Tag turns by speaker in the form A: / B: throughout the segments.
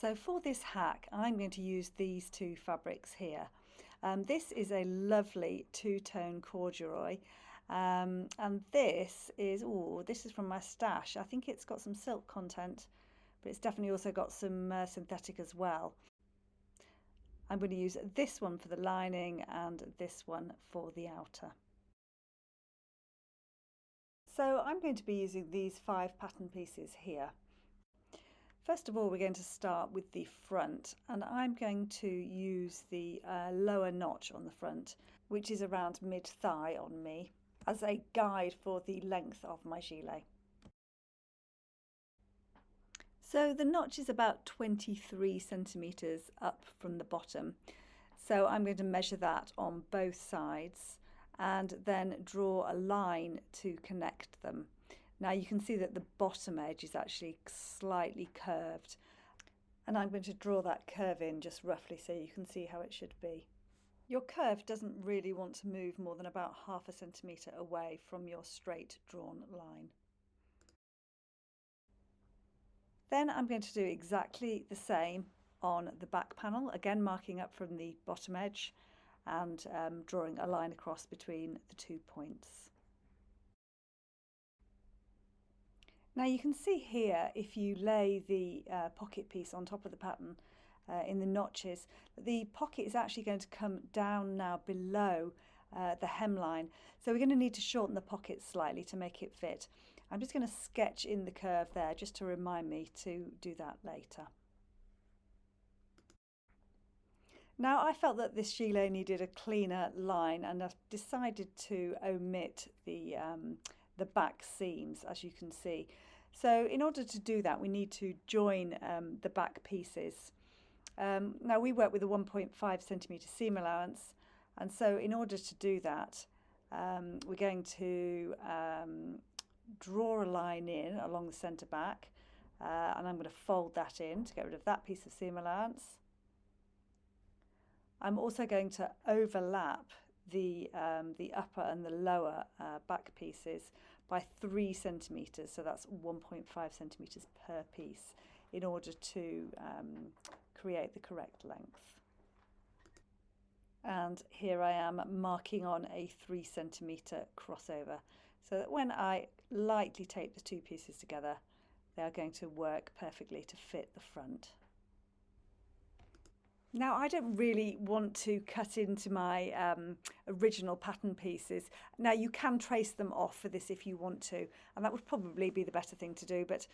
A: So for this hack, I'm going to use these two fabrics here. This is a lovely two-tone corduroy, and this is from my stash. I think it's got some silk content, but it's definitely also got some synthetic as well. I'm going to use this one for the lining and this one for the outer. So I'm going to be using these 5 pattern pieces here. First of all, we're going to start with the front, and I'm going to use the lower notch on the front, which is around mid-thigh on me, as a guide for the length of my gilet. So the notch is about 23 centimetres up from the bottom. So I'm going to measure that on both sides and then draw a line to connect them. Now you can see that the bottom edge is actually slightly curved, and I'm going to draw that curve in just roughly so you can see how it should be. Your curve doesn't really want to move more than about ½ centimetre away from your straight drawn line. Then I'm going to do exactly the same on the back panel, again marking up from the bottom edge and drawing a line across between the 2 points. Now you can see here, if you lay the pocket piece on top of the pattern in the notches, the pocket is actually going to come down now below the hemline. So we're going to need to shorten the pocket slightly to make it fit. I'm just going to sketch in the curve there just to remind me to do that later. Now I felt that this gilet needed a cleaner line, and I've decided to omit the back seams, as you can see. So in order to do that, we need to join the back pieces. Now we work with a 1.5 centimetre seam allowance, and so in order to do that, we're going to draw a line in along the centre back, and I'm going to fold that in to get rid of that piece of seam allowance. I'm also going to overlap the upper and the lower back pieces by 3 centimetres, so that's 1.5 centimetres per piece, in order to create the correct length. And here I am marking on a 3 centimetre crossover, so that when I lightly tape the two pieces together, they are going to work perfectly to fit the front. Now I don't really want to cut into my original pattern pieces. Now you can trace them off for this if you want to, and that would probably be the better thing to do, but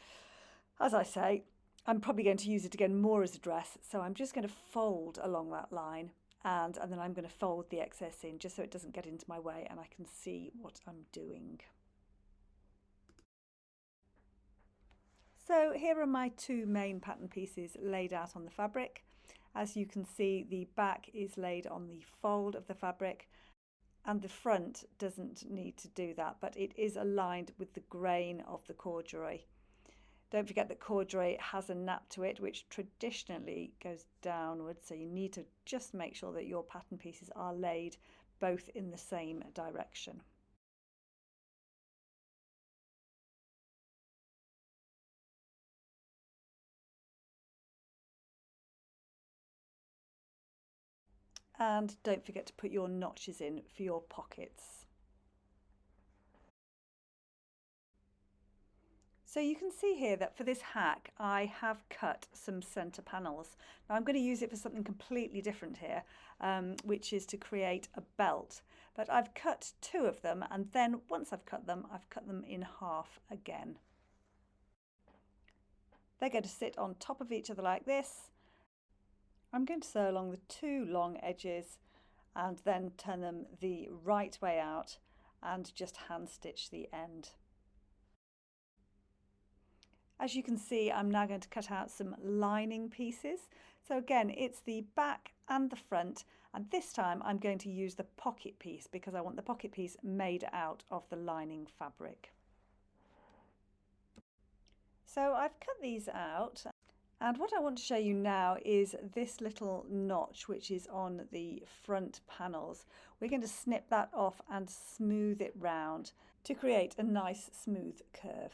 A: as I say, I'm probably going to use it again more as a dress, so I'm just going to fold along that line, and then I'm going to fold the excess in just so it doesn't get into my way and I can see what I'm doing. So here are my 2 main pattern pieces laid out on the fabric. As you can see, the back is laid on the fold of the fabric, and the front doesn't need to do that, but it is aligned with the grain of the corduroy. Don't forget that corduroy has a nap to it, which traditionally goes downwards, so you need to just make sure that your pattern pieces are laid both in the same direction. And don't forget to put your notches in for your pockets. So you can see here that for this hack I have cut some centre panels. Now I'm going to use it for something completely different here, which is to create a belt. But I've cut 2 of them, and then once I've cut them in half again. They're going to sit on top of each other like this. I'm going to sew along the 2 long edges and then turn them the right way out and just hand stitch the end. As you can see, I'm now going to cut out some lining pieces. So again, it's the back and the front, and this time I'm going to use the pocket piece because I want the pocket piece made out of the lining fabric. So I've cut these out, and what I want to show you now is this little notch which is on the front panels. We're going to snip that off and smooth it round to create a nice smooth curve.